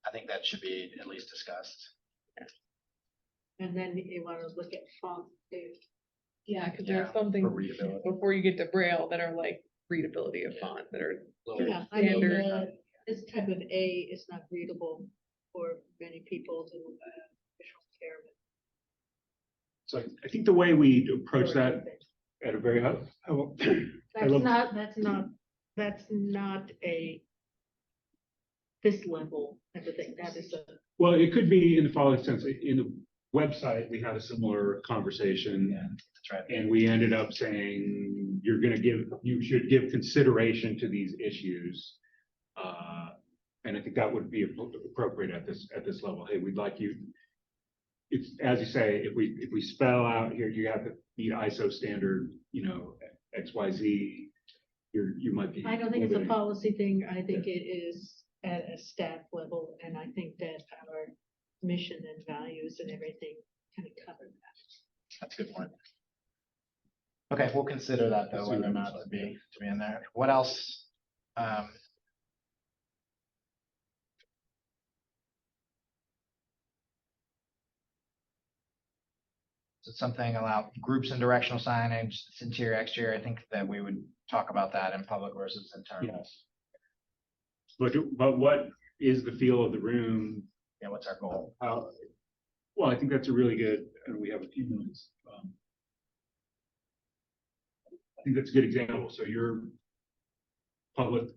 I think that should be at least discussed. And then you wanna look at font too. Yeah, because there Yeah, are some things for readability. before you get to Braille that are like readability of font that are. Yeah, I mean, Standard. this type of A is not readable for many people who visual impairment. So I think the way we approach that at a very high, That's not a this level type of thing. That is a, well, it could be in the following sense, website, we had a similar conversation. That's right. And we ended up saying, you should give consideration to these issues. And I think that would be appropriate at this level. Hey, we'd like you. It's, as you say, if we spell out here, you have to meet ISO standard, XYZ, you might be. I don't think it's a policy thing. I think it is at a staff level, and I think that our mission and values and everything kind of cover that. That's a good point. Okay, we'll consider that though, whether or not to be in there. What else? So something about groups and directional signage, it's interior, exterior. I think that we would talk about that in public versus internal. Yes. But what is the feel of the room? Yeah, what's our goal? Well, I think that's a really good, and we have a few minutes. I think that's a good example. So your public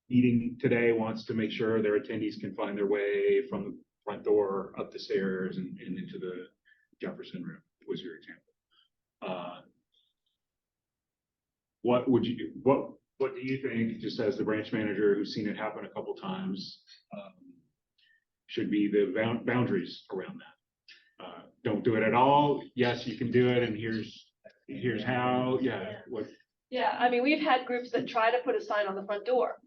meeting today wants to make sure their attendees can find their way from the front door up the stairs and into the Jefferson room, was your example. What do you think, just as the branch manager who's seen it happen a couple times, should be the boundaries around that? Don't do it at all. Yes, you can do it, and here's how. Yeah. Yeah, I mean, we've had groups that try to put a sign on the front door,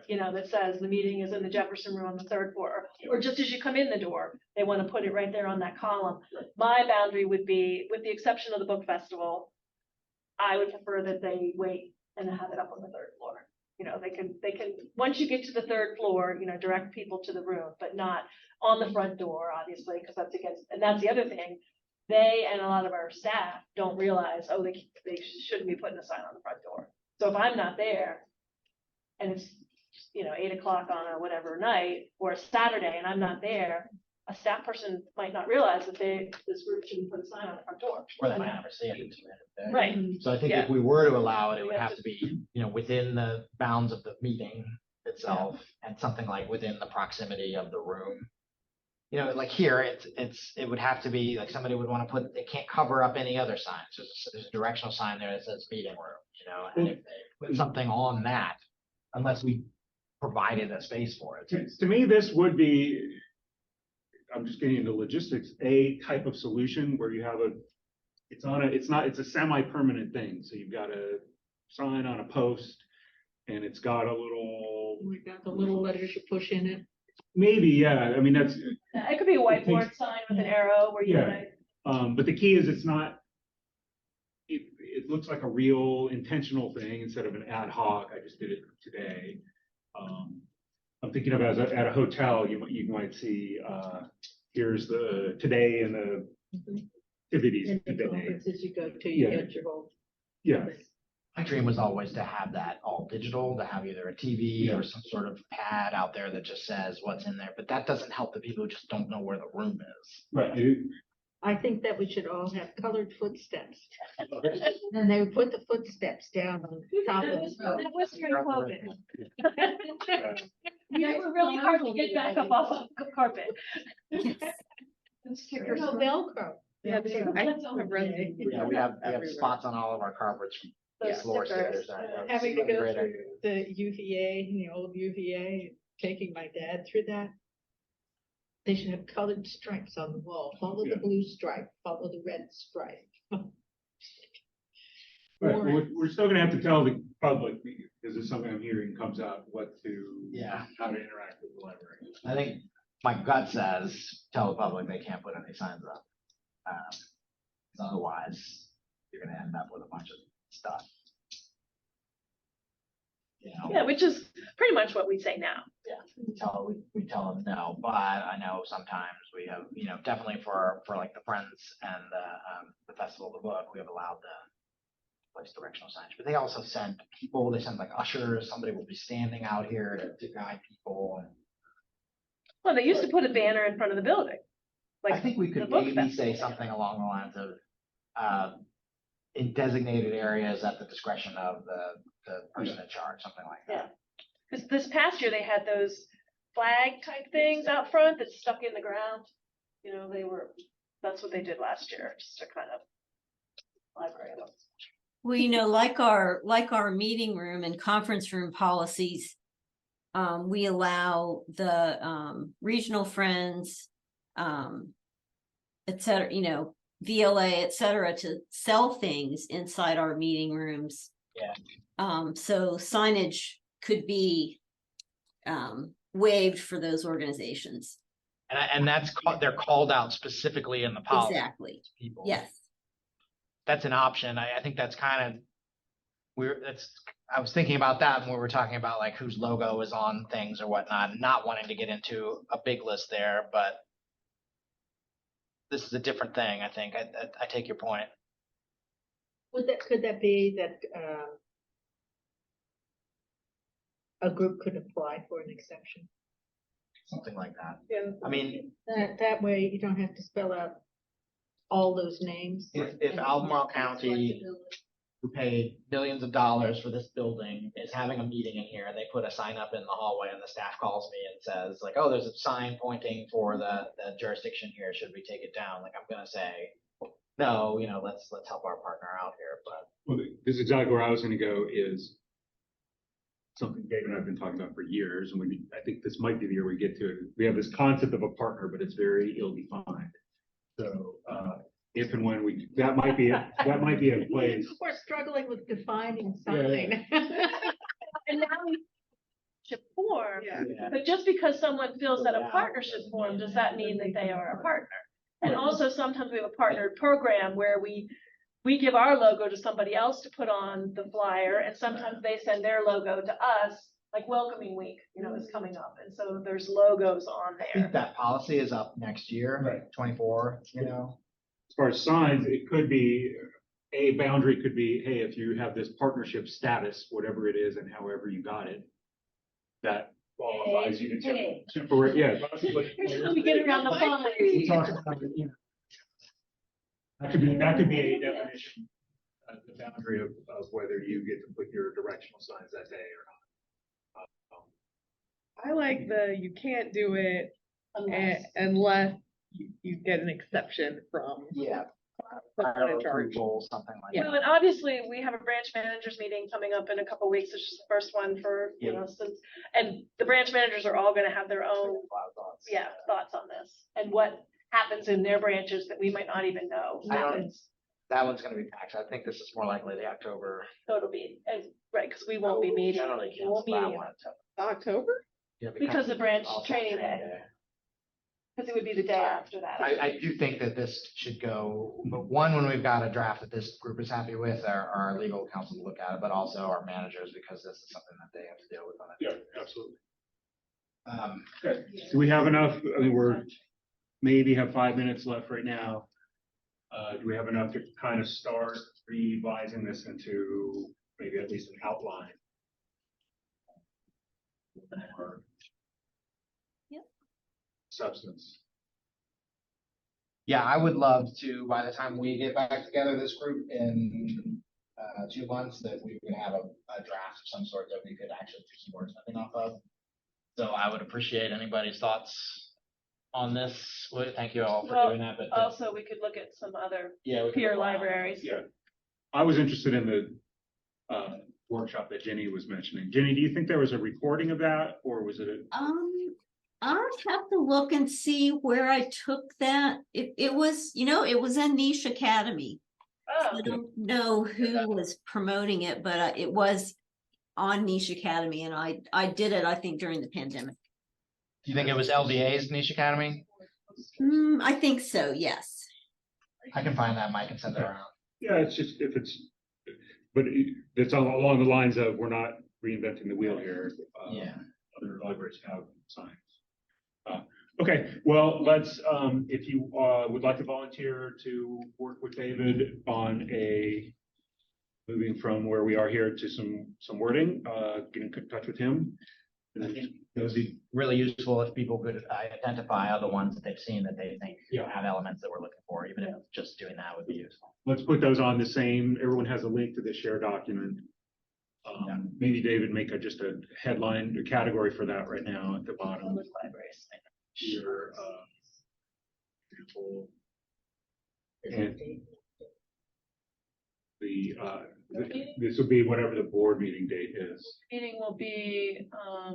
that says the meeting is in the Jefferson room on the 3rd floor, or just as you come in the door, they want to put it right there on that column. My boundary would be, with the exception of the book festival, I would prefer that they wait and have it up on the 3rd floor. They can, once you get to the 3rd floor, direct people to the room, but not on the front door, obviously, because that's and that's the other thing. They and a lot of our staff don't realize, they shouldn't be putting a sign on the front door. So if I'm not there and it's, 8 o'clock on a whatever night or a Saturday and I'm not there, a staff person might not realize that this group shouldn't put a sign on the front door. Or they might never see it. Right. So I think if we were to allow it, it would have to be, within the bounds of the meeting itself and something like within the proximity of the room. Like here, it would have to be like somebody would want to put, they can't cover up any other signs. There's a directional sign there that says meeting room, and if they put something on that, unless we provided a space for it. To me, this would be, I'm just getting into logistics, a type of solution where you have it's a semi-permanent thing. So you've got a sign on a post and it's got a little. We got the little letters you push in it. Maybe, yeah. I mean, It could be a whiteboard sign with an arrow where you but the key is it's not, it looks like a real intentional thing instead of an ad hoc, I just did it today. I'm thinking of at a hotel, you might see, here's the today and the activities And the today. conferences you go to, you Yeah. get your whole. Yeah, My dream was always to have that all digital, to have either a TV or some sort of pad out there that just says what's in there, but that doesn't help the people who just don't know where the room is. right. I think that we should all have colored footsteps. And they would put the footsteps down on top of the. That was during COVID. Yeah, we're really hard to get back up off of the carpet. There's no Velcro. Yeah, Yeah, we have spots on all of our carpets from Those floor stickers. stickers. Having to go through the UVA, the old UVA, taking my dad through that. They should have colored stripes on the wall. Follow the blue stripe, follow the red stripe. Right, we're still gonna have to tell the public, because it's something I'm hearing comes out, how to interact with the library. I think my gut says, tell the public they can't put any signs up. Otherwise, you're gonna end up with a bunch of stuff. Yeah, which is pretty much what we say now. We tell them no, but I know sometimes we have, definitely for like the Friends and the Festival of the Book, we have allowed the place directional signage, but they also send people, they send like ushers, somebody will be standing out here to guide people. Well, they used to put a banner in front of the building. I think we could maybe say something along the lines of, in designated areas at the discretion of the person in charge, something like that. Because this past year, they had those flag type things out front that stuck in the ground. They were That's what they did last year, just to kind of library. Well, like our meeting room and conference room policies, we allow the regional friends, et cetera, VLA, et cetera, to sell things inside our meeting rooms. Yeah. So signage could be waived for those organizations. And they're called out specifically in the policy. Exactly. People. Yes. That's an option. I think that's kind of I was thinking about that when we were talking about like whose logo is on things or whatnot, not wanting to get into a big list there, but this is a different thing. I think I take your point. Could that be that, a group could apply for an exception? Something like that. Yeah. I mean, That way you don't have to spell out all those names. if Albemarle County, who paid billions of dollars for this building, is having a meeting in here, they put a sign up in the hallway and the staff calls me and says like, oh, there's a sign pointing for the jurisdiction here. Should we take it down? Like, I'm going to say, no, let's help our partner out here. But Well, this is exactly where I was gonna go, is something David and I have been talking about for years, and I think this might be the year we get to it. We have this concept of a partner, but it's very ill-defined. So, if and when that might be a place. We're struggling with defining Yeah. something. And now we should form, Yeah. yeah. but just because someone feels that a partnership formed, does that mean that they are a partner? And also sometimes we have a partnered program where we give our logo to somebody else to put on the flyer, and sometimes they send their logo to us, like welcoming week, is coming up, and so there's logos on I think there. that policy is up next year, Right. 24, As far as signs, it could be, a boundary could be, hey, if you have this partnership status, whatever it is and however you got it, that qualifies you to temporary, yeah. We get around the fine. We talked about it, That could be a definition, the boundary of whether you get to put your directional signs that day or not. I like you can't do it Unless unless you get an exception from Yeah. someone in charge. Approval, something like Yeah. that. and obviously, we have a branch managers meeting coming up in a couple weeks. It's just the first one for, since, and the branch managers are all gonna have their own, A lot of thoughts. thoughts on this, and what happens in their branches that we might not even know I don't- happens. That one's gonna be packed. I think this is more likely the October. So it'll be, right, because we won't be meeting, Generally we won't be cancel that meeting, one until- October? Yeah, because of branch also training day, because it would be the day after that. I do think that this should go, but one, when we've got a draft that this group is happy with, our legal counsel to look at it, but also our managers, because this is something that they have to deal with on it. Yeah, absolutely. Good. Do we have enough? I mean, maybe have 5 minutes left right now. Do we have enough to kind of start revising this into maybe at least an outline? Or Yep. Substance. Yeah, I would love to, by the time we get back together, this group in 2 months, that we would have a draft of some sort that we could actually do some wordsmithing off of. So I would appreciate anybody's thoughts on this. Well, thank you all for Well, doing that, but Also, we could look at some other yeah, we can peer move on. libraries. Yeah. I was interested in the workshop that Jenny was mentioning. Jenny, do you think there was a recording of that, or was it I'll have to look and see where I took that. It was, it was a niche academy. Oh, I don't know who was promoting it, but it was on Niche Academy, and I did it, I think, during the pandemic. Do you think it was LDA's Niche Academy? I think so, yes. I can find that, Mike, and send it around. Yeah, it's just it's along the lines of we're not reinventing the wheel here. Yeah. Other libraries have signs. Okay, well, let's, if you would like to volunteer to work with David on moving from where we are here to some wording, get in touch with him. And I think It would be really useful if people could identify other ones that they've seen that they think have elements that we're looking for, even if just doing that would be useful. let's put those on the same, everyone has a link to the share document. Maybe David make just a headline, a category for that right now at the bottom. public libraries. Your example, Is And- that date? This will be whatever the board meeting date is. Meeting will be, I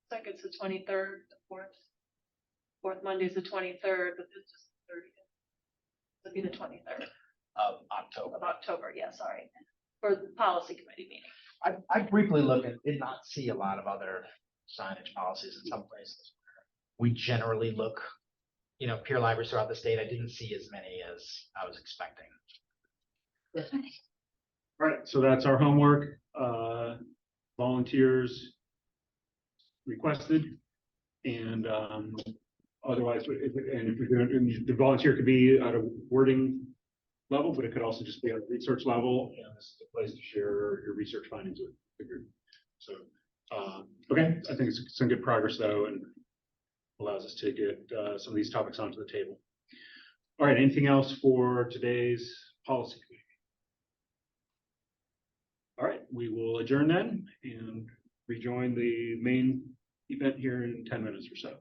think it's the 23rd, the fourth Monday is the 23rd, but it's just the 30th. It'll be the 23rd Of October. of October, yeah, sorry, for the policy committee meeting. I briefly looked and did not see a lot of other signage policies in some places. We generally look, peer libraries throughout the state. I didn't see as many as I was expecting. All right, so that's our homework. Volunteers requested. And otherwise, if you're doing, the volunteer could be at a wording level, but it could also just be at a research level. And this is a place to share your research findings with the group. So, okay, I think it's some good progress though, and allows us to get some of these topics onto the table. All right, anything else for today's policy committee? All right, we will adjourn then and rejoin the main event here in 10 minutes or so.